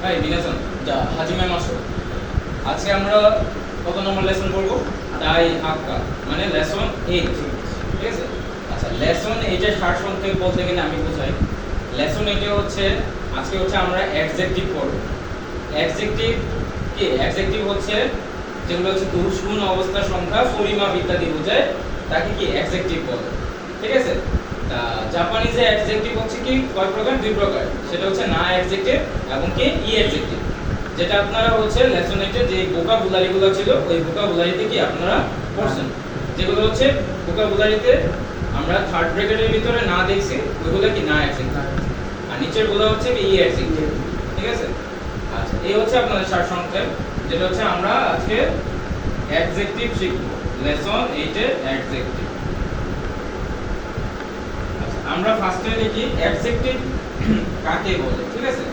High বিনাশন যা Hajime মাসো আজকে আমরা কত নম্বর লেসন করব তাই আক্কা মানে লেসন 8 ঠিক আছে আচ্ছা লেসন 8 এর সারসংক্ষেপ বলতে গেলে আমি বোঝাই লেসন 8 এ হচ্ছে আজকে হচ্ছে আমরা অ্যাডজেক্টিভ পড়ব অ্যাডজেক্টিভ কি অ্যাডজেক্টিভ হচ্ছে যেগুলো হচ্ছে পুরুষ গুণ অবস্থা সংখ্যা পরিমাপ ইত্যাদি বোঝায় তাকে কি অ্যাডজেক্টিভ বলে ঠিক আছে জাপানিজে অ্যাডজেক্টিভ হচ্ছে কি কয় প্রকার দুই প্রকার সেটা হচ্ছে না অ্যাডজেক্টিভ এবং কি ই অ্যাডজেক্টিভ যেটা আপনারা হচ্ছে লেসন 8 এ যে ভোকাবুলারিগুলো ছিল ওই ভোকাবুলারিতে কি আপনারা পড়ছেন যেগুলো হচ্ছে ভোকাবুলারিতে আমরা থার্ড ব্র্যাকেটের ভিতরে না দেখছি ওইগুলো কি না অ্যাডজেক্টিভ আর নিচের গুলো হচ্ছে কি ই অ্যাডজেক্টিভ ঠিক আছে আচ্ছা এই হচ্ছে আপনাদের সারসংক্ষেপ যেটা হচ্ছে আমরা আজকে অ্যাডজেক্টিভ শিখব লেসন 8 এর অ্যাডজেক্টিভ আমরা ফার্স্টে দেখি অ্যাডজেক্টিভ কাকে বলে ঠিক আছে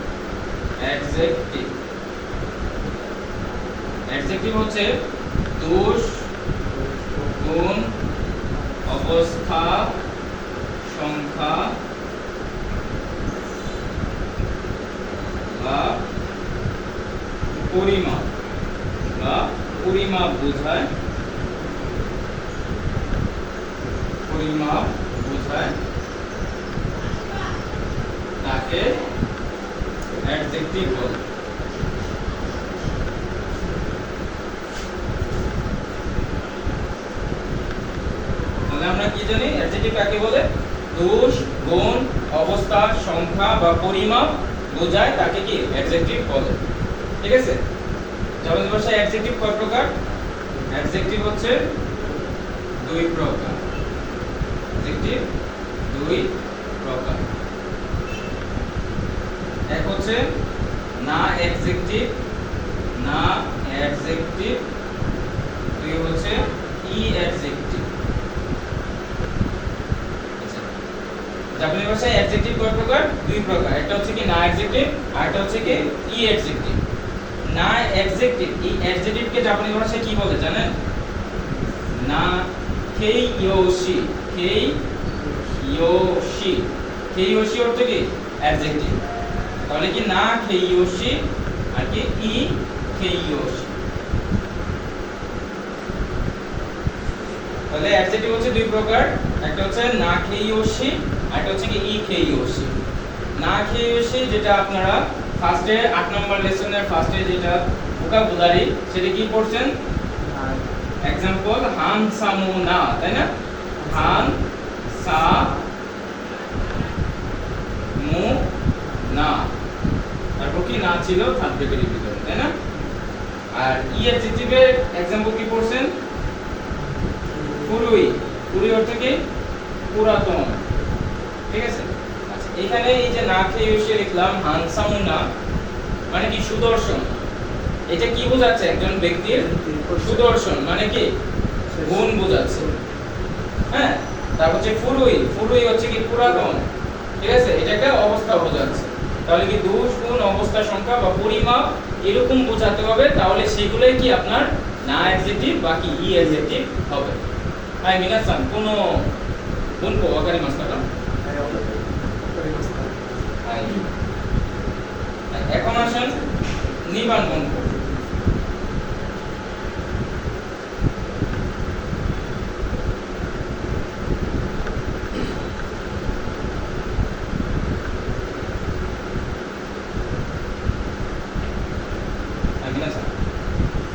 অ্যাডজেক্টিভ অ্যাডজেক্টিভ হচ্ছে দোষ গুণ অবস্থা সংখ্যা বা পরিমাপ বোঝায় তাকে অ্যাডজেক্টিভ বলে তাহলে আমরা কি জানি অ্যাডজেক্টিভ কাকে বলে দোষ গুণ অবস্থা সংখ্যা বা পরিমাপ বোঝায় তাকে কি অ্যাডজেক্টিভ বলে ঠিক আছে জাপানি ভাষায় অ্যাডজেক্টিভ কয় প্রকার অ্যাডজেক্টিভ হচ্ছে দুই প্রকার অ্যাডজেক্টিভ দুই প্রকার এক হচ্ছে না অ্যাডজেক্টিভ দুই হচ্ছে ই অ্যাডজেক্টিভ আচ্ছা জাপানি ভাষায় অ্যাডজেক্টিভ কয় প্রকার দুই প্রকার একটা হচ্ছে কি না অ্যাডজেক্টিভ আর একটা হচ্ছে কি ই অ্যাডজেক্টিভ না অ্যাডজেক্টিভ এই অ্যাডজেক্টিভকে জাপানি ভাষায় কি বলে জানেন না কেইয়োশি কেইয়োশি অর্থ কি অ্যাডজেক্টিভ তাহলে কি না কেইয়োশি আর কি ই কেইয়োশি তাহলে অ্যাডজেক্টিভ হচ্ছে দুই প্রকার একটা হচ্ছে না কেইয়োশি আর একটা হচ্ছে কি ই কেইয়োশি না কেইয়োশি যেটা আপনারা ফার্স্টে 8 নম্বর লেসনের ফার্স্টে যেটা ভোকাবুলারি সেটা কি পড়ছেন एग्जांपल हान सामु ना তাই না হান সা মু না তারপর কি না ছিল থার্ড ব্র্যাকেটের ভিতরে তাই না আর ই অ্যাডজেক্টিভের एग्जांपल কি পড়ছেন ফুরুই অর্থ কি পুরাতন ঠিক আছে আচ্ছা এখানে এই যে না খেয়ে এসে লিখলাম হান সামু না মানে কি সুদর্শন এটা কি বোঝাচ্ছে একজন ব্যক্তির সুদর্শন মানে কি গুণ বোঝাচ্ছে হ্যাঁ তারপর হচ্ছে ফুরুই হচ্ছে কি পুরাতন ঠিক আছে এটা একটা অবস্থা বোঝাচ্ছে তাহলে কি দোষ গুণ অবস্থা সংখ্যা বা পরিমাপ এরকম বোঝাতে হবে তাহলে সেগুলোই কি আপনার না অ্যাডজেক্টিভ বাকি ই অ্যাডজেক্টিভ হবে হাই মিনাসান কোন কোন ওয়াকারি মাস্টারটা হাই এখন আসেন নিবান কোন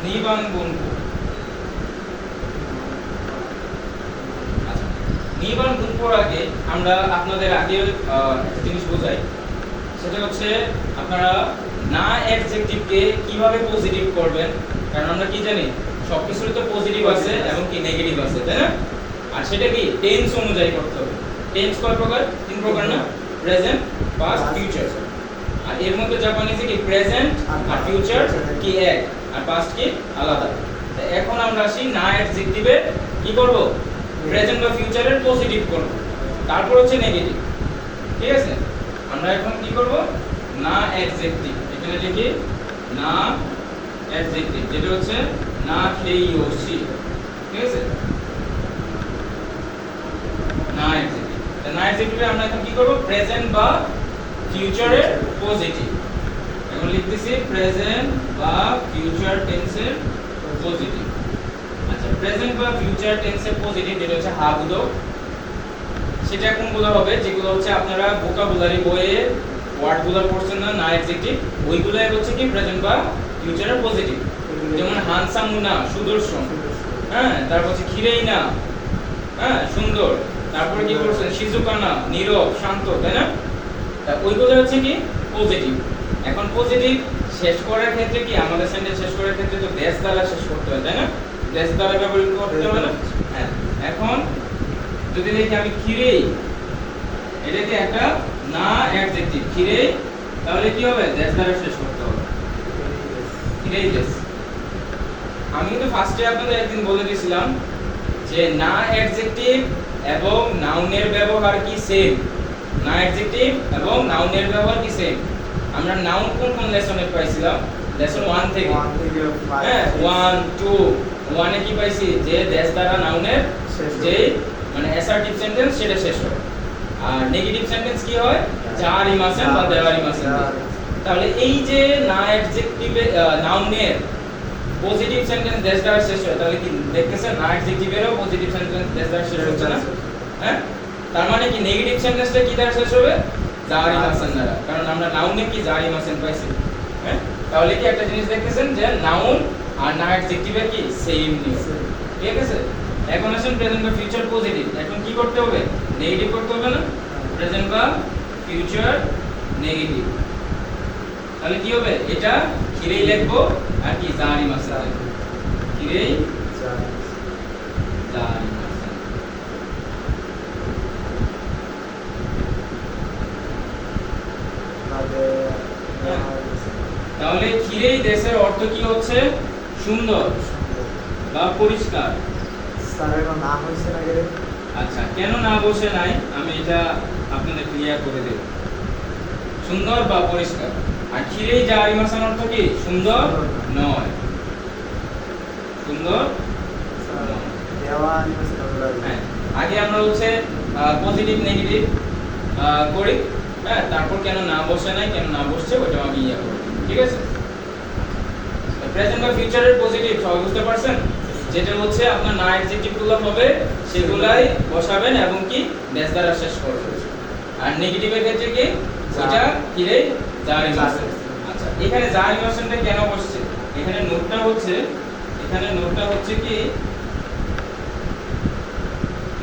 নিবান গুণকো আচ্ছা নিবান গুণকোর আগে আমরা আপনাদের আগে একটা জিনিস বোঝাই সেটা হচ্ছে আপনারা না অ্যাডজেক্টিভকে কিভাবে পজিটিভ করবেন কারণ আমরা কি জানি সবকিছুরই তো পজিটিভ আছে এবং কি নেগেটিভ আছে তাই না আর সেটা কি টেন্স অনুযায়ী করতে হবে টেন্স কয় প্রকার তিন প্রকার না প্রেজেন্ট পাস্ট ফিউচার আর এর মধ্যে জাপানিজে কি প্রেজেন্ট আর ফিউচার কি এক আর পাস্ট কি আলাদা তো এখন আমরা আসি না অ্যাডজেক্টিভে কি করব প্রেজেন্ট বা ফিউচারের পজিটিভ করব তারপর হচ্ছে নেগেটিভ ঠিক আছে আমরা এখন কি করব না অ্যাডজেক্টিভ এখানে লিখি না অ্যাডজেক্টিভ যেটা হচ্ছে না খেইয়োশি ঠিক আছে না অ্যাডজেক্টিভ না অ্যাডজেক্টিভে আমরা এখন কি করব প্রেজেন্ট বা ফিউচারের পজিটিভ এখন লিখতেছি প্রেজেন্ট বা ফিউচার টেন্সের পজিটিভ। আচ্ছা, প্রেজেন্ট বা ফিউচার টেন্সের পজিটিভ যেটা হচ্ছে হাগুলো, সেটা কোনগুলো হবে যেগুলো হচ্ছে আপনারা ভোকাবুলারি বইয়ে ওয়ার্ডগুলো পড়ছেন না, না অ্যাডজেক্টিভ, ওইগুলাই হচ্ছে কি প্রেজেন্ট বা ফিউচারের পজিটিভ। যেমন হানসাম না, সুদর্শন, হ্যাঁ, তারপর হচ্ছে খিরেই না, হ্যাঁ, সুন্দর, তারপরে কি বলছেন শিজুকা না, নীরব, শান্ত, তাই না? তা ওইগুলো হচ্ছে কি পজিটিভ। এখন পজিটিভ শেষ করার ক্ষেত্রে কি আমাদের সেন্টেন্স শেষ করার ক্ষেত্রে তো দেশ দ্বারা শেষ করতে হয়, তাই না? দেশ দ্বারা ব্যবহার করতে হবে না? হ্যাঁ। এখন যদি দেখি আমি খিরেই, এটা কি একটা না অ্যাডজেক্টিভ, খিরেই, তাহলে কি হবে দেশ দ্বারা শেষ করতে হবে, খিরেই দেশ। আমি কিন্তু ফার্স্টে আপনাদের একদিন বলে দিয়েছিলাম যে না অ্যাডজেক্টিভ এবং নাউনের ব্যবহার কি সেম, না অ্যাডজেক্টিভ এবং নাউনের ব্যবহার কি সেম। আমরা নাউন কোন কোন লেসনে পাইছিলাম? লেসন 1 থেকে, হ্যাঁ, 1 2 1 এ কি পাইছি যে দেশ দ্বারা নাউনের যে মানে অ্যাসার্টিভ সেন্টেন্স সেটা শেষ হয়, আর নেগেটিভ সেন্টেন্স কি হয় যার ইমাসেন বা দেওয়ার ইমাসেন। তাহলে এই যে না অ্যাডজেক্টিভে নাউনের পজিটিভ সেন্টেন্স দেশ দ্বারা শেষ হয়, তাহলে কি দেখতেছেন না অ্যাডজেক্টিভেরও পজিটিভ সেন্টেন্স দেশ দ্বারা শেষ হচ্ছে না, হ্যাঁ? তার মানে কি নেগেটিভ সেন্টেন্সটা কি দ্বারা শেষ হবে? যার ইমাসেন দ্বারা, কারণ আমরা নাউনে কি যার ইমাসেন পাইছি, হ্যাঁ? তাহলে কি একটা জিনিস দেখতেছেন যে নাউন আর না অ্যাডজেক্টিভের কি সেম নিয়ম, ঠিক আছে? এখন আসেন প্রেজেন্ট বা ফিউচার পজিটিভ, এখন কি করতে হবে? নেগেটিভ করতে হবে না? প্রেজেন্ট বা ফিউচার নেগেটিভ, তাহলে কি হবে? এটা খিরেই লিখবো আর কি জারি মাসা, খিরেই জারি মাসা। তাহলে খিরেই দেশের অর্থ কি হচ্ছে? সুন্দর বা পরিষ্কার। স্যার এখন না হইছে না গেলে, আচ্ছা, কেন না বসে নাই আমি এটা আপনাদের ক্লিয়ার করে দেব। সুন্দর বা পরিষ্কার। আর খিরেই জারি মাসার অর্থ কি? সুন্দর নয়, সুন্দর নয়। দেওয়া নিমাসে আমরা হ্যাঁ, আগে আমরা হচ্ছে পজিটিভ নেগেটিভ করি, হ্যাঁ, তারপর কেন না বসে নাই, কেন না বসছে ওটা আমি ইয়া করব, ঠিক আছে? প্রেজেন্ট বা ফিউচারের পজিটিভ সবাই বুঝতে পারছেন? যেটা হচ্ছে আপনার না অ্যাডজেক্টিভ গুলো হবে সেগুলাই বসাবেন এবং কি দেশ দ্বারা শেষ করবেন। আর নেগেটিভের ক্ষেত্রে কি এটা কিরে জার ইমাসেন। আচ্ছা, এখানে জার ইমাসেনটা কেন বসছে? এখানে নোটটা হচ্ছে কি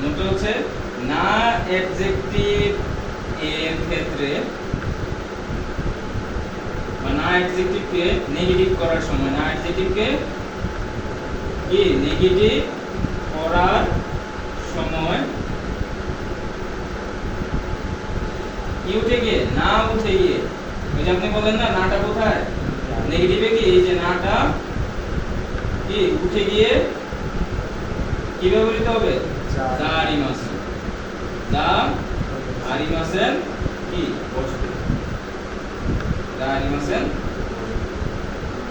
নোটটা হচ্ছে না অ্যাডজেক্টিভ এর ক্ষেত্রে বা না অ্যাডজেক্টিভকে নেগেটিভ করার সময়, না অ্যাডজেক্টিভকে কি নেগেটিভ করার সময় কি উঠে গিয়ে না উঠে গিয়ে, ওই যে আপনি বলেন না নাটা কোথায় নেগেটিভে, কি এই যে নাটা কি উঠে গিয়ে কি ব্যবহৃত হবে? জারি মাসেন, জারি মাসেন কি বসবে, জারি মাসেন।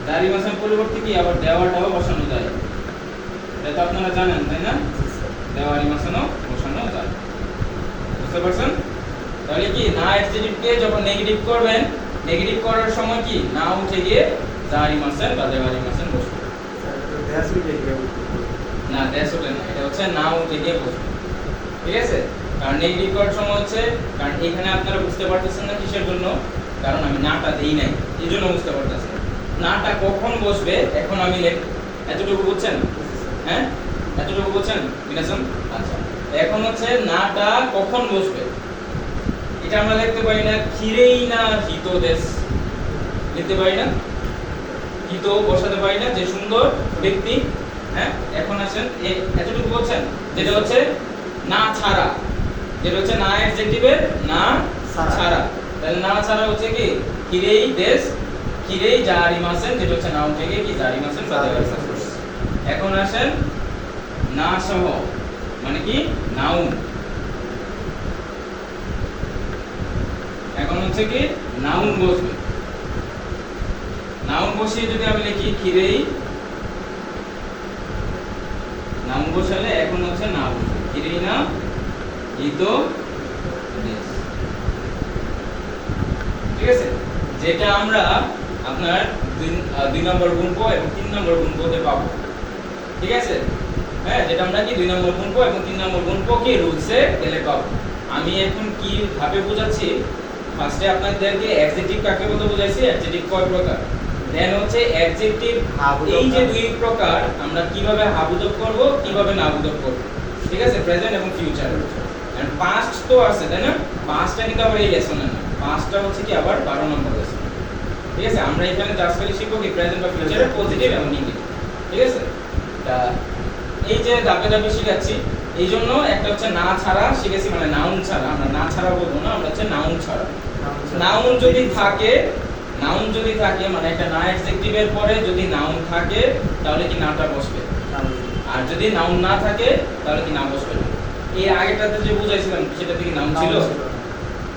জারি মাসেন পরিবর্তে কি আবার দেওয়াটাও বসানো যায়, এটা তো আপনারা জানেন তাই না? দেওয়ারি মাসেনও বসানো যায়, বুঝতে পারছেন? তাহলে কি না অ্যাডজেক্টিভকে যখন নেগেটিভ করবেন, নেগেটিভ করার সময় কি না উঠে গিয়ে জারি মাসেন বা দেওয়ারি মাসেন বসবে। না দেশ ওঠে না, এটা হচ্ছে না উঠে গিয়ে বসবে, ঠিক আছে? কারণ নেগেটিভ করার সময় হচ্ছে, কারণ এখানে আপনারা বুঝতে পারতেছেন না কিসের জন্য, কারণ আমি নাটা দেই নাই, এই জন্য বুঝতে পারতেছেন। নাটা কখন বসবে এখন আমি এতটুকু বুঝছেন? হ্যাঁ, এতটুকু বুঝছেন বিনাশন? আচ্ছা, এখন হচ্ছে নাটা কখন বসবে এটা আমরা লিখতে পারি না খিরেই না হিত দেশ, লিখতে পারি না, হিত বসাতে পারি না, যে সুন্দর ব্যক্তি। হ্যাঁ, এখন আসেন এতটুকু বলছেন যেটা হচ্ছে না ছাড়া, যেটা হচ্ছে না অ্যাডজেক্টিভের না ছাড়া, তাহলে না ছাড়া হচ্ছে কি খিরেই দেশ, খিরেই জারি মাসেন, যেটা হচ্ছে নাউন থেকে কি জারি মাসেন বা দেওয়ারি মাসেন। এখন আসেন না সহ, মানে কি নাউন। এখন হচ্ছে কি নাউন বসবে, নাউন বসিয়ে যদি আমি লিখি খিরেই, নাউন বসালে এখন হচ্ছে না বসবে খিরেই না হিত দেশ, ঠিক আছে? যেটা আমরা আপনার 2 নম্বর গুণক এবং 3 নম্বর গুণকতে পাবো, ঠিক আছে? হ্যাঁ, যেটা আমরা কি 2 নম্বর গুণক এবং 3 নম্বর গুণককে রুলসে গেলে পাবো। আমি এখন কি ভাবে বোঝাচ্ছি, ফার্স্টে আপনাদেরকে অ্যাডজেক্টিভ কাকে বলে বোঝাইছি, অ্যাডজেক্টিভ কয় প্রকার, দেন হচ্ছে অ্যাডজেক্টিভ এই যে দুই প্রকার আমরা কিভাবে হাবুদক করব, কিভাবে নাবুদক করব, ঠিক আছে? প্রেজেন্ট এবং ফিউচার। এন্ড পাস্ট তো আছে, তাই না? পাস্টটা কিন্তু আবার এই লেসনে না, পাস্টটা হচ্ছে কি আবার 12 নম্বর লেসন, ঠিক আছে? আমরা এখানে জাস্ট খালি শিখব কি প্রেজেন্ট বা ফিউচারের পজিটিভ এবং নেগেটিভ, ঠিক আছে? তা এই যে ধাপে ধাপে শিখাচ্ছি, এই জন্য একটা হচ্ছে না ছাড়া শিখেছি, মানে নাউন ছাড়া, আমরা না ছাড়া বলবো না, আমরা হচ্ছে নাউন ছাড়া। নাউন যদি থাকে, নাউন যদি থাকে মানে একটা না অ্যাডজেক্টিভের পরে যদি নাউন থাকে তাহলে কি নাটা বসবে, আর যদি নাউন না থাকে তাহলে কি না বসবে না। এই আগেরটাতে যে বুঝাইছিলাম সেটাতে কি নাউন ছিল,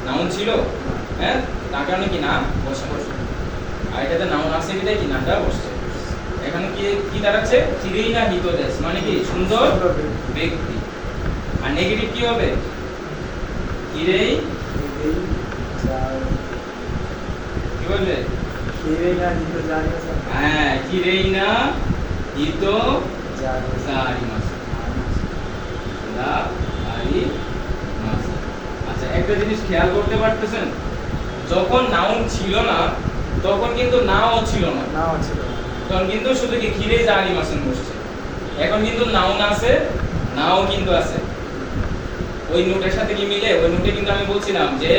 নাউন ছিল, হ্যাঁ, তার কারণে কি না বসে, আর এটাতে নাউন আছে বিধায় কি নাটা বসছে। এখানে কি কি দাঁড়াচ্ছে, চিরেই না হিতদেশ, মানে কি সুন্দর ব্যক্তি। আর নেগেটিভ কি হবে, চিরেই কি বলবে, হ্যাঁ, চিরেই না হিত জারিমাসা, আচ্ছা একটা জিনিস খেয়াল করতে পারতেছেন, যখন নাউন ছিল না তখন কিন্তু নাও ছিল না, তখন কিন্তু শুধু কি খিরে জারি মাসেন বসছে। এখন কিন্তু নাউন আছে, নাও কিন্তু আছে, ওই নোটের সাথে কি মিলে, ওই নোটে কিন্তু আমি বলছিলাম যে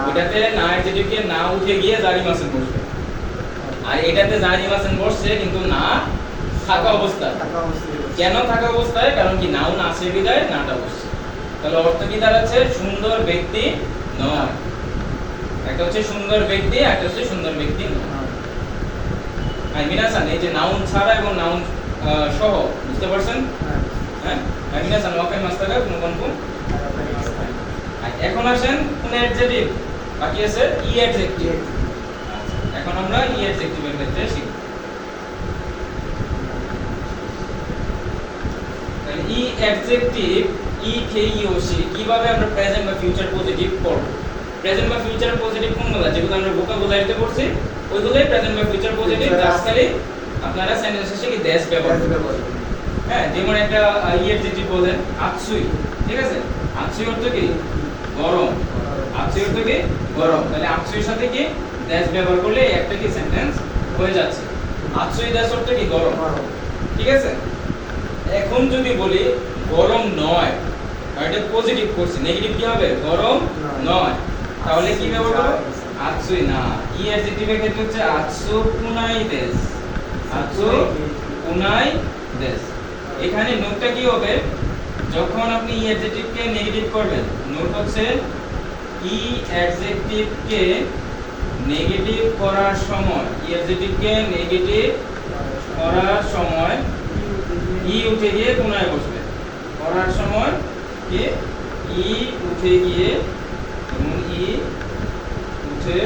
ওটাতে না অ্যাডজেক্টিভকে না উঠে গিয়ে জারি মাসেন বসবে, আর এটাতে জারি মাসেন বসছে কিন্তু না থাকা অবস্থায়। কেন থাকা অবস্থায়, কারণ কি নাউন আছে বিধায় নাটা বসছে। তাহলে অর্থ কি দাঁড়াচ্ছে, সুন্দর ব্যক্তি নয়। একটা হচ্ছে সুন্দর ব্যক্তি, একটা হচ্ছে সুন্দর ব্যক্তি নয়। আই মিনাসান এই যে নাউন ছাড়া এবং নাউন সহ, বুঝতে পারছেন? হ্যাঁ, আই মিনাসান ওয়াকাই মাস্তাকা কোন কোন। এখন আসেন কোন অ্যাডজেক্টিভ বাকি আছে, ই অ্যাডজেক্টিভ। আচ্ছা, এখন আমরা ই অ্যাডজেক্টিভের ক্ষেত্রে শিখব। তাহলে ই অ্যাডজেক্টিভ, ই কে ইউ সি কিভাবে আমরা প্রেজেন্ট বা ফিউচার পজিটিভ করব। প্রেজেন্ট বা ফিউচার পজিটিভ কোনগুলো, যেগুলো আমরা ভোকাবুলারিতে পড়ছি ওইগুলোই প্রেজেন্ট বা ফিউচার পজিটিভ। জাস্ট খালি আপনারা সেন্টেন্স শেষে কি দেশ ব্যবহার করবেন। হ্যাঁ, যেমন একটা ই অ্যাডজেক্টিভ বলেন আতসুই, ঠিক আছে? আতসুই অর্থ কি গরম, আতসুই অর্থ কি গরম। তাহলে আতসুইর সাথে কি দেশ ব্যবহার করলে একটা কি সেন্টেন্স হয়ে যাচ্ছে। আতসুই দেশ অর্থ কি গরম, ঠিক আছে? এখন যদি বলি গরম নয়, এটা পজিটিভ করছি, নেগেটিভ কি হবে, গরম নয়, তাহলে কি ব্যবহার করব, আতসুই না। ই অ্যাডজেক্টিভের ক্ষেত্রে হচ্ছে আতসু কুনাই দেশ, আতসু কুনাই দেশ। এখানে নোটটা কি হবে, যখন আপনি ই অ্যাডজেক্টিভকে নেগেটিভ করবেন, নোট হচ্ছে ই অ্যাডজেক্টিভকে নেগেটিভ করার সময়, ই অ্যাডজেক্টিভকে নেগেটিভ করার সময় ই উঠে গিয়ে কোনায় বসবে। করার সময় কি ই উঠে গিয়ে, এবং ই উঠে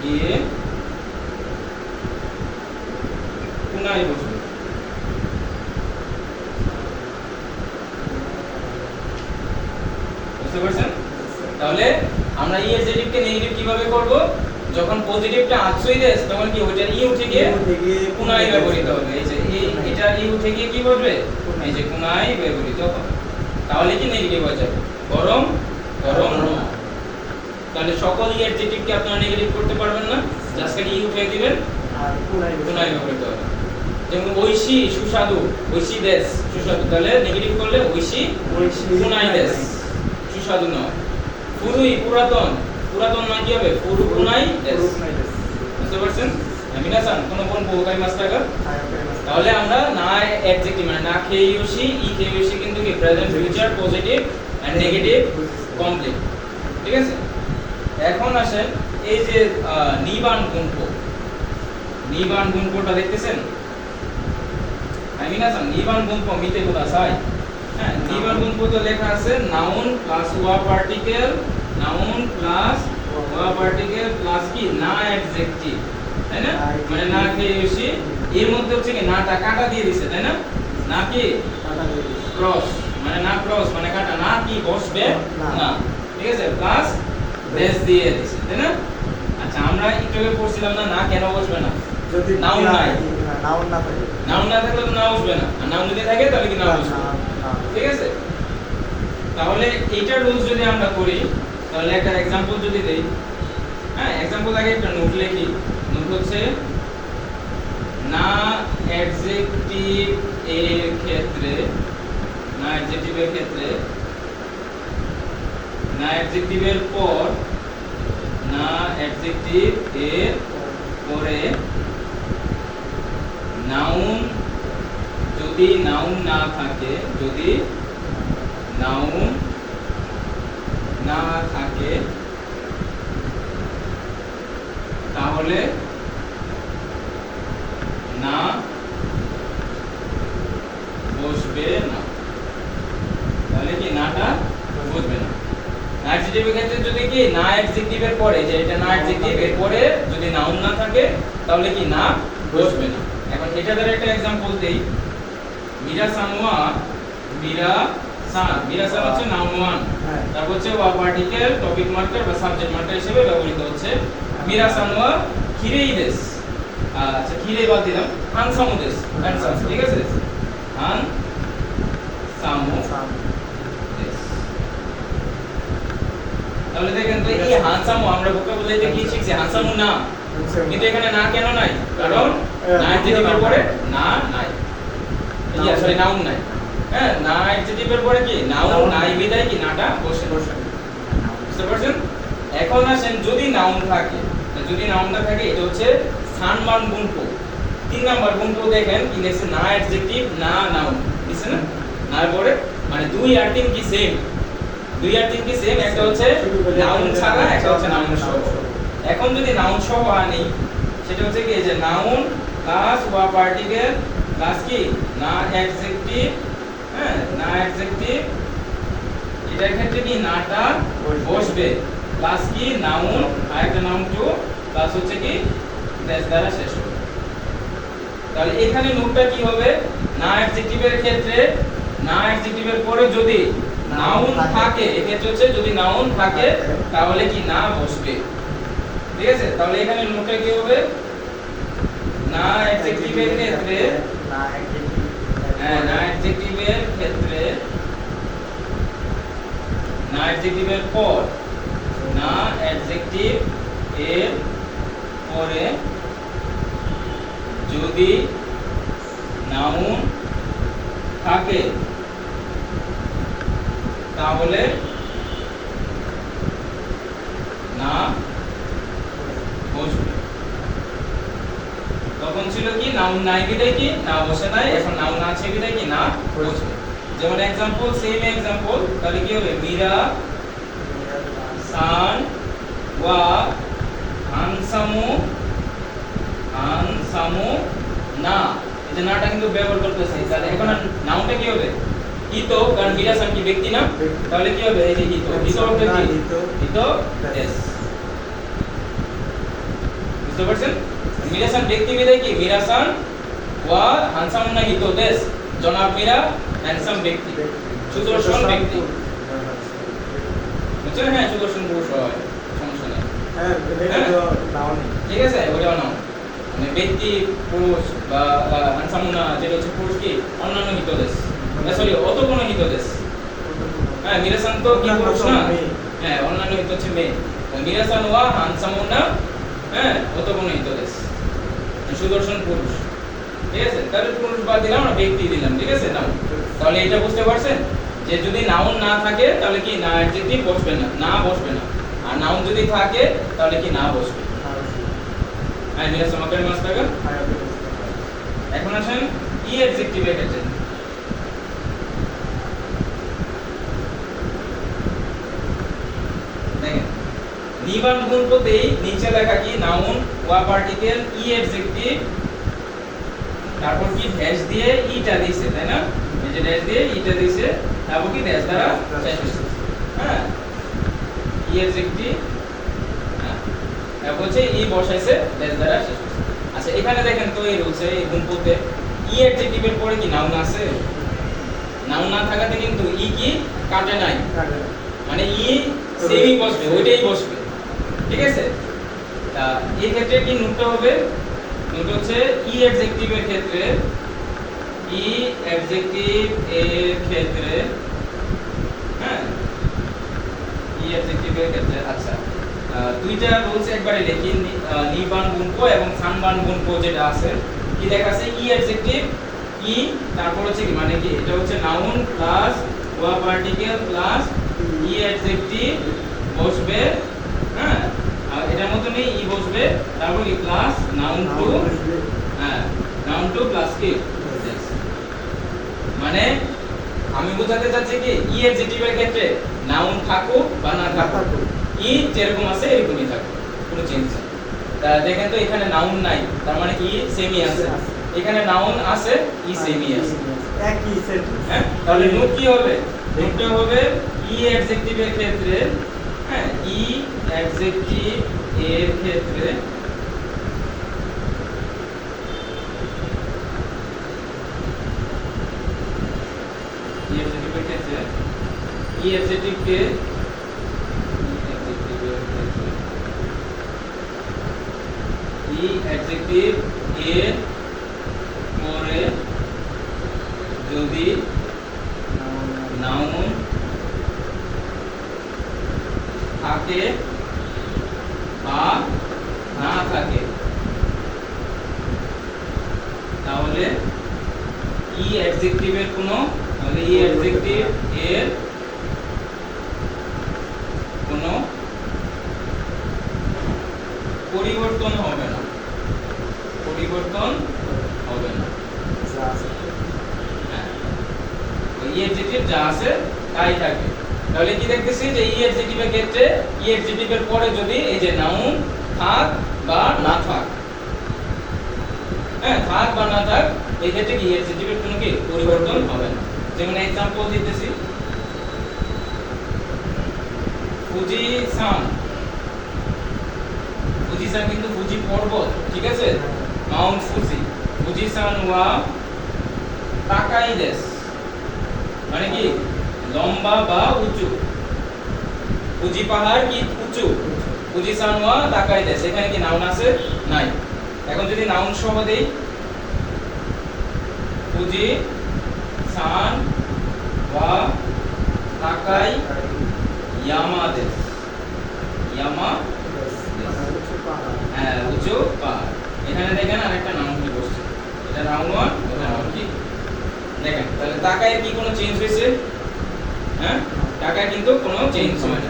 গিয়ে কোনায় বসবে। বুঝতে পারছেন? তাহলে আমরা ই অ্যাডজেক্টিভকে নেগেটিভ কিভাবে করব, যখন পজিটিভটা আতসুই দেশ তখন কি ওইটা ই উঠে গিয়ে কোনায় ব্যবহৃত হবে। এই যে এটা ই উঠে গিয়ে কি বলবে, এই যে কোনায় ব্যবহৃত হবে, তাহলে কি নেগেটিভ হয়ে যাবে, গরম গরম নয়। তাহলে সকল ই অ্যাডজেক্টিভকে আপনারা নেগেটিভ করতে পারবেন না, জাস্ট খালি ই উঠে দিবেন আর কোনায় ব্যবহৃত হবে। যেমন ঐশী সুস্বাদু, ঐশী দেশ সুস্বাদু, তাহলে নেগেটিভ করলে ঐশী কোনায় দেশ সুস্বাদু নয়। ফুরুই পুরাতন, পুরাতন নয় কি হবে, ফুরু কোনায় দেশ। বুঝতে পারছেন? মিনাসান কোন কোন বহুকাই মাস্টারকা। তাহলে আমরা না অ্যাডজেক্টিভ মানে না খেইউশি, ই খেইউশি কিন্তু কি present future positive and negative complete, ঠিক আছে? এখন আসেন এই যে নিবান গুণক, নিবান গুণকটা দেখতেছেন? আই মিনাসান নিবান গুণক মিতে কোদাসাই। হ্যাঁ, নিবান গুণক তো লেখা আছে নাউন প্লাস ওয়া পার্টিকেল, নাউন প্লাস ওয়া পার্টিকেল প্লাস কি না অ্যাডজেক্টিভ, তাই না? মানে না খেইউশি, এর মধ্যে হচ্ছে কি নাটা কাটা দিয়ে দিছে, তাই না? না কি ক্রস, মানে না ক্রস মানে কাটা, না কি বসবে না, ঠিক আছে? প্লাস দেশ দিয়ে দিছে, তাই না? আচ্ছা, আচ্ছা আমরা একটু আগে পড়ছিলাম না না কেন বসবে না? যদি নাউন নাই। নাউন না থাকে নাউন না থাকলে তো না বসবে না, আর নাউন যদি থাকে তাহলে কি না বসবে। ঠিক আছে, তাহলে এইটার রুলস যদি আমরা করি তাহলে একটা एग्जांपल যদি দেই, হ্যাঁ एग्जांपल আগে একটা নোট লিখি। নোট হচ্ছে না অ্যাডজেক্টিভ এর ক্ষেত্রে, না অ্যাডজেক্টিভের ক্ষেত্রে, না অ্যাডজেক্টিভের পর, না অ্যাডজেক্টিভ এর পরে নাউন যদি নাউন না থাকে, যদি নাউন না থাকে তাহলে না বসবে না। তাহলে কি নাটা বসবে না। না অ্যাডজেক্টিভের ক্ষেত্রে যদি কি না অ্যাডজেক্টিভের পরে, যে এটা না অ্যাডজেক্টিভ এর পরে যদি নাউন না থাকে তাহলে কি না বসবে না। এখন এটা দ্বারা একটা एग्जांपल দেই। মিরা সানওয়া, মিরা সান, মিরা সান হচ্ছে নাউন ওয়ান, তারপর হচ্ছে ওয়া পার্টিকেল টপিক মার্কার বা সাবজেক্ট মার্কার হিসেবে ব্যবহৃত হচ্ছে। মিরা সানওয়া খিরেই দেশ, আচ্ছা খিরে বাদ দিলাম, হানসামু দেশ, হ্যান্ডসাম, ঠিক আছে, হান সামু দেশ। তাহলে দেখেন তো এই হানসামু আমরা ভোকাবুলারিতে কি শিখছি? হানসামু না, কিন্তু এখানে না কেন নাই? কারণ না অ্যাডজেক্টিভের পরে না নাই, ইয়া সরি নাউন নাই। হ্যাঁ, না অ্যাডজেক্টিভের পরে কি নাউন নাই বিদায় কি নাটা বসে। বুঝতে পারছেন? এখন আসেন যদি নাউন থাকে, যদি নাউনটা থাকে এটা হচ্ছে স্থান মান গুণক। 3 নাম্বার গুণক দেখেন কি লিখছে, না অ্যাডজেক্টিভ না নাউন, দিছে না? না পরে মানে 2 আর 3 কি সেম, 2 আর 3 কি সেম, একটা হচ্ছে নাউন ছাড়া, একটা হচ্ছে নাউন সহ। এখন যদি নাউন সহ আনি সেটা হচ্ছে কি, এই যে নাউন প্লাস ওয়া পার্টিকেল প্লাস কি না অ্যাডজেক্টিভ, হ্যাঁ না অ্যাডজেক্টিভ, এটার ক্ষেত্রে কি নাটা বসবে, প্লাস কি নাউন আর একটা নাউন টু, প্লাস হচ্ছে কি দেশ দ্বারা শেষ হবে। তাহলে এখানে নোটটা কি হবে, না অ্যাডজেক্টিভের ক্ষেত্রে না অ্যাডজেক্টিভের পরে যদি নাউন থাকে, এক্ষেত্রে হচ্ছে যদি নাউন থাকে তাহলে কি না বসবে। ঠিক আছে, তাহলে এখানে নোটটা কি হবে, না অ্যাডজেক্টিভের ক্ষেত্রে, হ্যাঁ না অ্যাডজেক্টিভের ক্ষেত্রে, না অ্যাডজেক্টিভের পর, না অ্যাডজেক্টিভ এর পরে যদি নাউন থাকে তাহলে না বসবে। তখন ছিল কি নাউন নাই বিদায় কি না বসে নাই, এখন নাউন আছে বিদায় কি না বসবে। যেমন एग्जांपल, সেম एग्जांपल, তাহলে কি হবে, মীরা সান ওয়া হানসামু, হানসামু না, এই যে নাটা কিন্তু ব্যবহার করতেছি। তাহলে এখন নাউনটা কি হবে, হিতো, কারণ মীরা সান কি ব্যক্তি না, তাহলে কি হবে, এই যে হিতো, হিতো অর্থ কি হিতো দেশ। বুঝতে পারছেন? মীরা সান ব্যক্তি বিদায় কি মীরা সান ওয়া হানসামু না হিতো দেশ, জনাব মীরা হ্যান্ডসাম ব্যক্তি, সুদর্শন ব্যক্তি। বুঝছেন? হ্যাঁ সুদর্শন পুরুষ হয়, সমস্যা নেই। হ্যাঁ এটা তো নাউন, ঠিক আছে, ওটাও নাও, মানে ব্যক্তি পুরুষ বা হ্যান্ডসাম না, যেটা হচ্ছে পুরুষ কি অন্যান্য হিতদেশ, সরি অত কোনো হিতদেশ। হ্যাঁ মিরাসান তো কি পুরুষ না, হ্যাঁ অন্যান্য হিত হচ্ছে মেয়ে। মিরাসান ওয়া হ্যান্ডসাম না, হ্যাঁ অত কোনো হিতদেশ, সুদর্শন পুরুষ। ঠিক আছে, তাহলে পুরুষ বাদ দিলাম না, ব্যক্তি দিলাম। ঠিক আছে, নাও। তাহলে এটা বুঝতে পারছেন যে যদি নাউন না থাকে তাহলে কি না অ্যাডজেক্টিভ বসবে না, না বসবে না, আর নাউন যদি থাকে তাহলে কি না বসবে। হ্যাঁ মেরা সমাকার মাস্টার। এখন আসেন ই অ্যাডজেক্টিভের ক্ষেত্রে। দেখেন নিবান গুণপতেই নিচে লেখা কি নাউন ওয়া পার্টিকেল ই অ্যাডজেক্টিভ, তারপর কি ড্যাশ দিয়ে ইটা দিয়েছে, তাই না? এই যে ড্যাশ দিয়ে ইটা দিয়েছে, তারপর কি ড্যাশ দ্বারা শেষ হয়েছে। হ্যাঁ ই অ্যাডজেক্টিভ, হ্যাঁ তারপর হচ্ছে ই বসাইছে, ড্যাশ দ্বারা শেষ হয়েছে। আচ্ছা এখানে দেখেন তো এই রুলসে এই গুণপতে ই অ্যাডজেক্টিভের পরে কি নাউন আছে? নাউন না থাকাতে কিন্তু ই কি কাটে নাই, মানে ই সেমই বসবে, ওইটাই বসবে। ঠিক আছে, তা এই ক্ষেত্রে কি নোটটা হবে? নোট হচ্ছে ই অ্যাডজেক্টিভের ক্ষেত্রে, ই অ্যাডজেক্টিভ এর ক্ষেত্রে, হ্যাঁ ই অ্যাডজেক্টিভের ক্ষেত্রে। আচ্ছা দুইটা রুলস একবারে লিখি, নির্বাণ গুণক এবং সানবান গুণক যেটা আছে কি লেখা আছে? ই অ্যাডজেক্টিভ ই, তারপর হচ্ছে কি মানে কি এটা হচ্ছে নাউন প্লাস ওয়া পার্টিকেল প্লাস ই অ্যাডজেক্টিভ বসবে, হ্যাঁ আর এটার মতনই ই বসবে, তারপর কি প্লাস নাউন টু, হ্যাঁ নাউন টু প্লাস কি Yes. মানে আমি বোঝাতে চাচ্ছি কি ই অ্যাডজেক্টিভের ক্ষেত্রে নাউন থাকুক বা না থাকুক, ই যেরকম আছে এরকমই থাকবে, কোনো চেঞ্জ নেই। তা দেখেন তো এখানে নাউন নাই, তার মানে কি সেমই আছে, এখানে নাউন আছে ই সেমই আছে, একই সেন্টেন্স। হ্যাঁ তাহলে নোট কি হবে? নোটটা হবে ই অ্যাডজেক্টিভের ক্ষেত্রে, হ্যাঁ ই অ্যাডজেক্টিভ এর ক্ষেত্রে ই অ্যাডজেক্টিভের ক্ষেত্রে ই অ্যাডজেক্টিভকে ই অ্যাডজেক্টিভ এর পরে যদি নাউন থাকে বা না থাকে তাহলে ই অ্যাডজেক্টিভের কোনো, তাহলে ই অ্যাডজেক্টিভ এর কোনো পরিবর্তন হবে না, পরিবর্তন হবে না। হ্যাঁ ওই ই অ্যাডজেক্টিভ যা আছে তাই থাকবে। তাহলে কি দেখতেছি যে ই অ্যাডজেক্টিভের ক্ষেত্রে ই অ্যাডজেক্টিভের পরে যদি এই যে নাউন থাক বা না থাক, হ্যাঁ থাক বা না থাক, এই ক্ষেত্রে কি ই অ্যাডজেক্টিভের কোনো কি পরিবর্তন হবে না। যেমন एग्जांपल দিতেছি, ফুজি সান, ফুজি সান কিন্তু ফুজি পর্বত, ঠিক আছে মাউন্ট ফুজি, ফুজি সান ওয়া তাকাই দেশ মানে কি লম্বা বা উঁচু, ফুজি পাহাড় কি উঁচু, ফুজি সান ওয়া তাকাই দেশ, এখানে কি নাউন আছে? নাই। এখন যদি নাউন সহ দেই, ফুজি সান ওয়া তাকাই ইয়ামা দেশ, ইয়ামা হ্যাঁ উঁচু পাহাড়। এখানে দেখেন আরেকটা নাউন কি বসছে, এটা নাউন ওয়ান, এটা নাউন কি দেখেন। তাহলে তাকায় কি কোনো চেঞ্জ হয়েছে? হ্যাঁ তাকায় কিন্তু কোনো চেঞ্জ হয় না,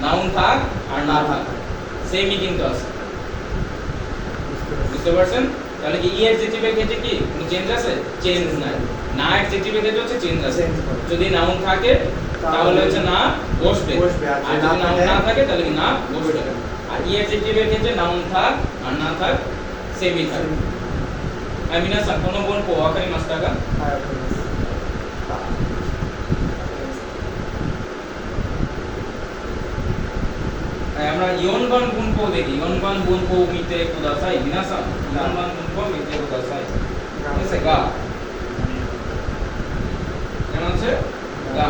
নাউন থাক আর না থাক সেমই কিন্তু আছে, বুঝতে পারছেন? তাহলে কি ই অ্যাডজেক্টিভের ক্ষেত্রে কি কোনো চেঞ্জ আছে? চেঞ্জ নাই। না অ্যাডজেক্টিভের ক্ষেত্রে হচ্ছে চেঞ্জ আছে, যদি নাউন থাকে তাহলে হচ্ছে না বসবে, আর যদি নাউন না থাকে তাহলে কি না বসবে। আর ই অ্যাডজেক্টিভের ক্ষেত্রে নাউন থাক আর না থাক সেমই থাকবে। আমি না স্যার কোনো বোন কো আকারি মাস্টাকা আমরা ইয়নবান গুণকো দেখি, ইয়নবান গুণকো মিতে কুদাসাই, মিনাসান ইয়নবান গুণকো মিতে কুদাসাই, এসে গা কেন হচ্ছে গা,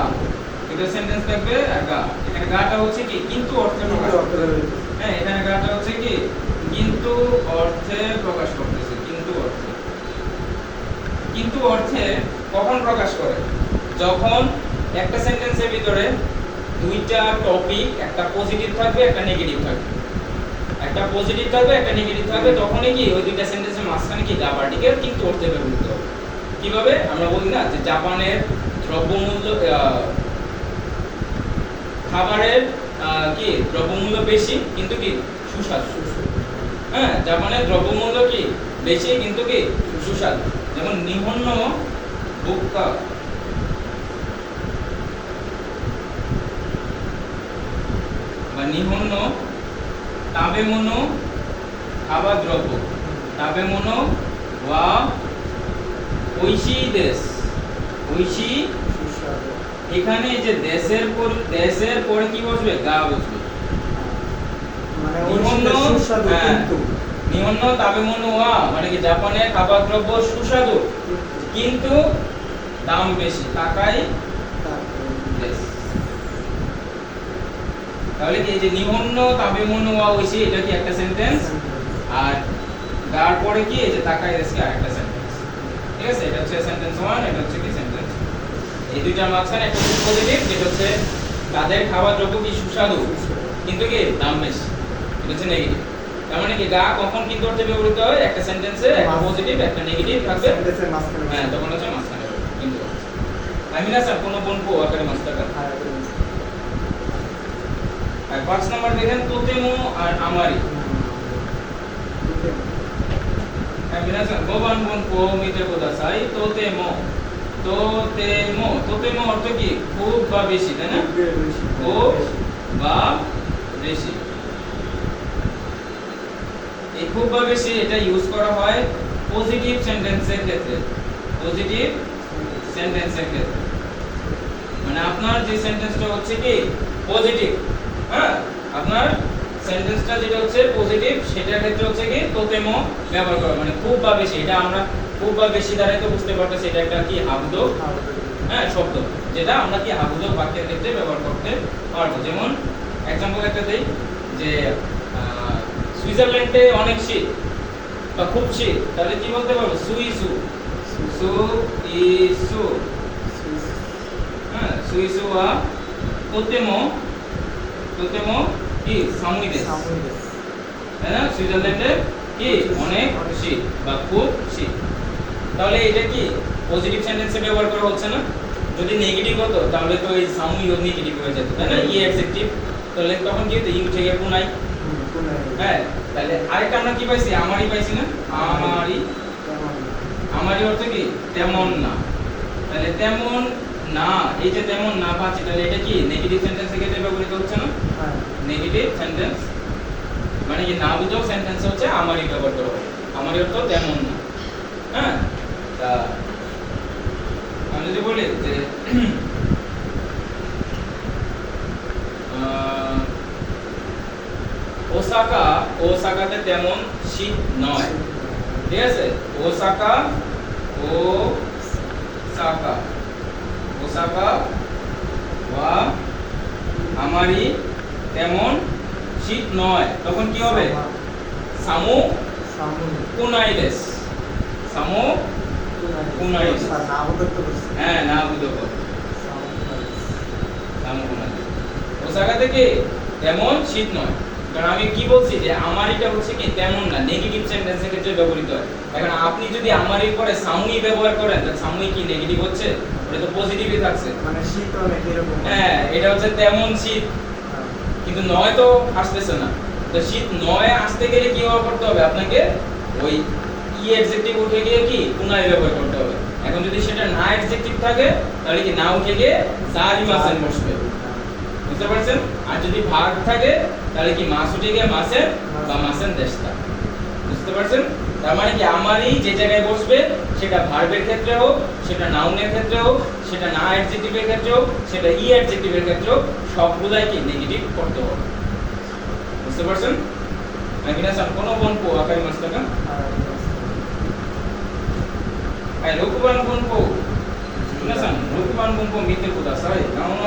এটা সেন্টেন্স থাকবে আর গা, এখানে গাটা হচ্ছে কি কিন্তু অর্থে প্রকাশ করতেছে, হ্যাঁ এখানে গাটা হচ্ছে কি কিন্তু অর্থে প্রকাশ করতেছে, কিন্তু অর্থে। কিন্তু অর্থে কখন প্রকাশ করে? যখন একটা সেন্টেন্সের ভিতরে দুইটা টপিক, একটা পজিটিভ থাকবে একটা নেগেটিভ থাকবে, একটা পজিটিভ থাকবে একটা নেগেটিভ থাকবে, তখনই কি ওই দুইটা সেন্টেন্সের মাঝখানে কি গা পার্টিকেল কিন্তু অর্থে ব্যবহৃত হবে। কিভাবে? আমরা বলি না যে জাপানের দ্রব্যমূল্য খাবারের কি দ্রব্যমূল্য বেশি কিন্তু কি সুস্বাদু, হ্যাঁ জাপানের দ্রব্যমূল্য কি বেশি কিন্তু কি সুস্বাদু। যেমন নিহন্ন বুক্কা বা নিহন্ন তাবেমোনো খাবার দ্রব্য, তাবেমোনো ওয়া ওইশি দেশ, ওইশি এখানে এই যে দেশের পরে কি বসবে? গা বসবে, মানে নিহন্ন কিন্তু নিহন্ন তাবেমোনো ওয়া মানে কি জাপানের খাবার দ্রব্য সুস্বাদু কিন্তু দাম বেশি, টাকাই দেশ। তাহলে কি এই যে নিহন্ন তাবেমনো ওয়া ওইসি এটা কি একটা সেন্টেন্স, আর গার পরে কি এই যে তাকাই দেশকে আরেকটা সেন্টেন্স। ঠিক আছে, এটা হচ্ছে সেন্টেন্স 1, এটা হচ্ছে কি সেন্টেন্স। এই দুইটার মাঝখানে একটা হচ্ছে পজিটিভ, যেটা হচ্ছে তাদের খাবার দ্রব্য কি সুস্বাদু কিন্তু কি দাম বেশি, এটা হচ্ছে নেগেটিভ। তার মানে কি গা কখন কিন্তু অর্থে ব্যবহৃত হয়, একটা সেন্টেন্সে একটা পজিটিভ একটা নেগেটিভ থাকবে, সেন্টেন্সের মাঝখানে। হ্যাঁ তখন হচ্ছে মাঝখানে কিন্তু আমি না স্যার কোনো বনকো আকারে মাস্টার। আর 5 নাম্বার দেখেন তোতেমো আর আমারি।皆さん5番文法を見てください。とてもとてもঅর্থ কি খুব বা বেশি, তাই না? খুব বা বেশি। এই খুব বা বেশি এটা ইউজ করা হয় পজিটিভ সেন্টেন্সের ক্ষেত্রে, পজিটিভ সেন্টেন্সের ক্ষেত্রে। মানে আপনার যে সেন্টেন্সটা হচ্ছে কি পজিটিভ, হ্যাঁ আপনার সেন্টেন্সটা যেটা হচ্ছে পজিটিভ সেটার ক্ষেত্রে হচ্ছে কি তোতেমো ব্যবহার করা, মানে খুব বা বেশি। এটা আমরা খুব বা বেশি দ্বারা তো বুঝতে পারতেছি এটা একটা কি হাবুদক, হ্যাঁ শব্দ, যেটা আমরা কি হাবুদক বাক্যের ক্ষেত্রে ব্যবহার করতে পারবো। যেমন एग्जांपल একটা দেই যে সুইজারল্যান্ডে অনেক শীত বা খুব শীত, তাহলে কি বলতে পারবো সুইসু, সুইসু, হ্যাঁ সুইসু ওয়া তোতেমো কি সামুই দেশ, তাই না? সুইজারল্যান্ডে কি অনেক শীত বা খুব শীত। তাহলে এটা কি পজিটিভ সেন্টেন্সে ব্যবহার করা হচ্ছে না? যদি নেগেটিভ হতো তাহলে তো এই সামুই নেগেটিভ হয়ে যেত, তাই না? ই অ্যাডজেক্টিভ, তাহলে তখন কি হতো ইউ থেকে কোনাই, হ্যাঁ। তাহলে আরেকটা আমরা কি পাইছি আমারই পাইছি না, আমারই অর্থ কি তেমন না। তাহলে তেমন না, এই যে তেমন না পাচ্ছি, তাহলে এটা কি নেগেটিভ সেন্টেন্সের ক্ষেত্রে ব্যবহৃত হচ্ছে না? নেগেটিভ সেন্টেন্স মানে কি না বুঝাও সেন্টেন্স হচ্ছে আমারই ব্যবহার করা হবে, আমারই অর্থ তেমন না, হ্যাঁ। তা আমি যদি বলি যে ওসাকাতে তেমন শীত নয়, ঠিক আছে? ওসাকা ওয়া আমারই তেমন শীত নয়, তখন কি হবে? সামু কুনাই দেশ, সামু কুনাই দেশ, হ্যাঁ না বুঝো সামু কুনাই দেশ। ওসাকাতে কি তেমন শীত নয়, কারণ আমি কি বলছি যে আমারিটা হচ্ছে কি তেমন না, নেগেটিভ সেন্টেন্সের ক্ষেত্রে ব্যবহৃত হয়। এখন আপনি যদি আমারই পরে সামুই ব্যবহার করেন তাহলে সামুই কি নেগেটিভ হচ্ছে? ওটা তো পজিটিভই থাকছে, মানে শীত অনেক এরকম, হ্যাঁ এটা হচ্ছে তেমন শীত, কিন্তু নয় তো আসতেছে না। তো শীত নয় আসতে গেলে কি করতে হবে আপনাকে? ওই ই অ্যাডজেক্টিভ উঠে গিয়ে কি কুনাই ব্যবহার করতে হবে। এখন যদি সেটা না অ্যাডজেক্টিভ থাকে তাহলে কি না উঠে গিয়ে জারিমাসেন বসবে, বুঝতে পারছেন? আর যদি ভার্ব থাকে তাহলে কি মাস উঠে গিয়ে মাসেন বা মাসেন দেশটা, বুঝতে পারছেন? তার মানে কি আমারই যে জায়গায় বসবে সেটা ভার্বের ক্ষেত্রে হোক, সেটা নাউনের ক্ষেত্রে হোক, সেটা না অ্যাডজেক্টিভের ক্ষেত্রে হোক, সেটা ই অ্যাডজেক্টিভের ক্ষেত্রে হোক, সবগুলাই কি নেগেটিভ করতে হবে, বুঝতে পারছেন?皆さんこの文法わかりましたか？はい、6番文法。皆さん6番文法見てください。ナウン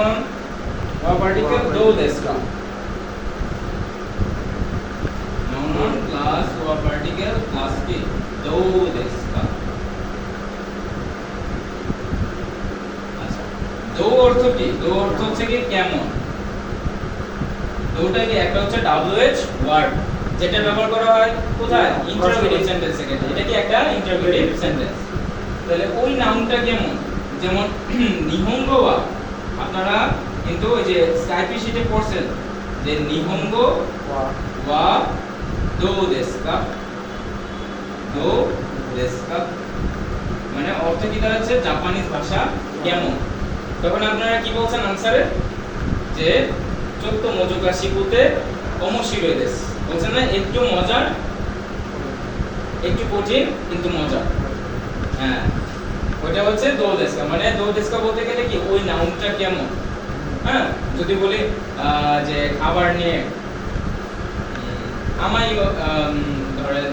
はパーティクルどうですか？ナウンプラスはパーティクルプラスকিどうですか？আচ্ছা, দো অর্থ কি? দো অর্থ হচ্ছে কি কেমন। দুটো কি একটা হচ্ছে WH ওয়ার্ড, যেটা ব্যবহার করা হয় কোথায়? ইন্টারোগেটিভ সেন্টেন্সে ক্ষেত্রে। এটা কি একটা ইন্টারোগেটিভ সেন্টেন্স। তাহলে ওই নাউনটা কেমন? যেমন নিহঙ্গো ওয়া, আপনারা কিন্তু ওই যে স্কাইপি শীটে পড়ছেন যে নিহঙ্গো ওয়া দো দেশকা, দো দেশকা মানে অর্থ কি দাঁড়াচ্ছে? জাপানিজ ভাষা কেমন। তখন আপনারা কি বলছেন আনসারে? যে চোত্তো মজুকা শিকুতে ওমোশিরোই দেশ বলছেন না? একটু মজার, একটু কঠিন কিন্তু মজার, হ্যাঁ ওইটা হচ্ছে দো দেশকা। মানে দো দেশকা বলতে গেলে কি ওই নাউনটা কেমন, হ্যাঁ। যদি বলি যে খাবার নিয়ে আমাই ধরেন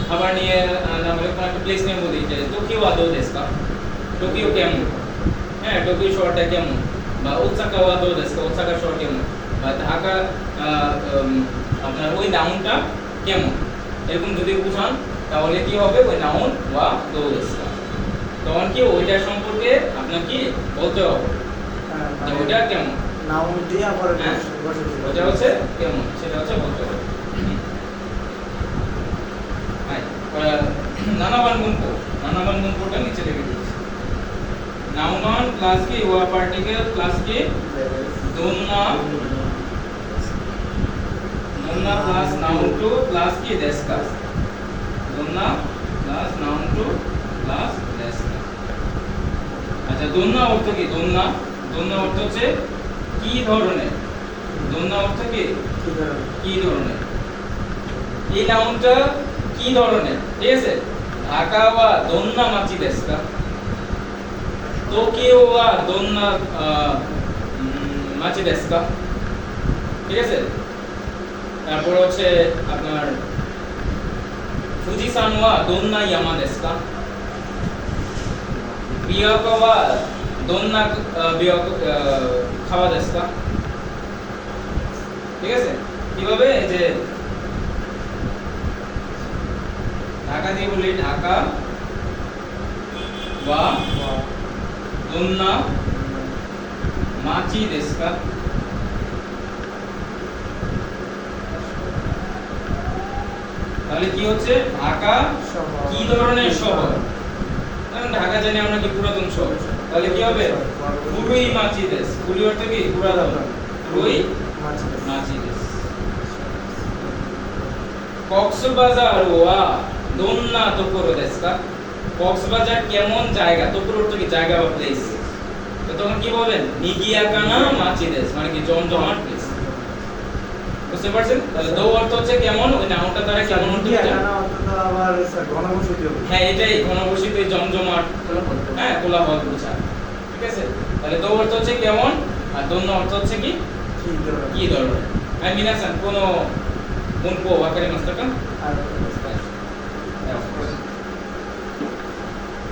খাবার নিয়ে না বলে কোনো একটা প্লেস নিয়ে বলি যে টোকিও ওয়া দো দেশকা, টোকিও কেমন, হ্যাঁ টোকিও শহরটা কেমন, বা ওসাকা ওয়া দো দেশকা, ওসাকা শহর কেমন। বা ঢাকা আপনার ওই নাউনটা কেমন এরকম যদি বুঝান তাহলে কি হবে ওই নাউন ওয়া দৌলেসকা তখন কি ওইটার সম্পর্কে আপনার কি বলতে হবে যে ওইটা কেমন নাউন দিয়ে আবার হ্যাঁ, ওইটা হচ্ছে কেমন সেটা হচ্ছে বলতে হবে নানাবান গুণপটা নিচে লিখে দিচ্ছি নাউন প্লাস কি ওয়া পার্টিকেল প্লাস কি দোননা দোননা প্লাস নাউন টু প্লাস কি দেশকাস দোননা প্লাস নাউন টু প্লাস দেশকাস আচ্ছা দোননা অর্থ কি দোননা দোননা অর্থ হচ্ছে কি ধরনের দোননা অর্থ কি কি ধরনের এই নাউনটা কি ধরনের ঠিক আছে ঢাকা ওয়া দোননা মাচি দেশকা টোকিও ওয়া দোননা মাচি দেশকা ঠিক আছে তারপর হচ্ছে আপনার ফুজিসান ওয়া দোননা ইয়ামা দেশকা বিয়াকা ওয়া দোননা বিয়াকা খাওয়া দেশকা ঠিক আছে কিভাবে এই যে ঢাকা দিয়ে বলি ঢাকা ওয়া দোননা মাচি দেশকা তাহলে কি হচ্ছে ঢাকা কি ধরনের শহর কারণ ঢাকা জানি আমরা কি পুরাতন শহর তাহলে কি হবে পুরুই মাচি দেশ পুরুই অর্থ কি পুরাতন পুরুই মাচি দেশ কক্সবাজার ওয়া দোননা তোকোরো দেশকা কক্সবাজার কেমন জায়গা তোকোরো অর্থ কি জায়গা বা প্লেস তো তখন কি বলবেন নিগিয়াকানা মাচি দেশ মানে কি জমজমাট প্লেস বুঝতে পারছেন তাহলে দো অর্থ হচ্ছে কেমন ওই নাউনটা দ্বারা কেমন অর্থ হচ্ছে আবার ঘনবসতি হবে হ্যাঁ এটাই ঘনবসতি জমজমাট হ্যাঁ কোলাহল বোঝা ঠিক আছে তাহলে দো অর্থ হচ্ছে কেমন আর দোননা অর্থ হচ্ছে কি কি ধরনের আমি মিনাসান কোনো কোন ওয়াকারিমাস্তা কা আর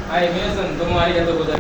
はい、皆さんどうもありがとうございます。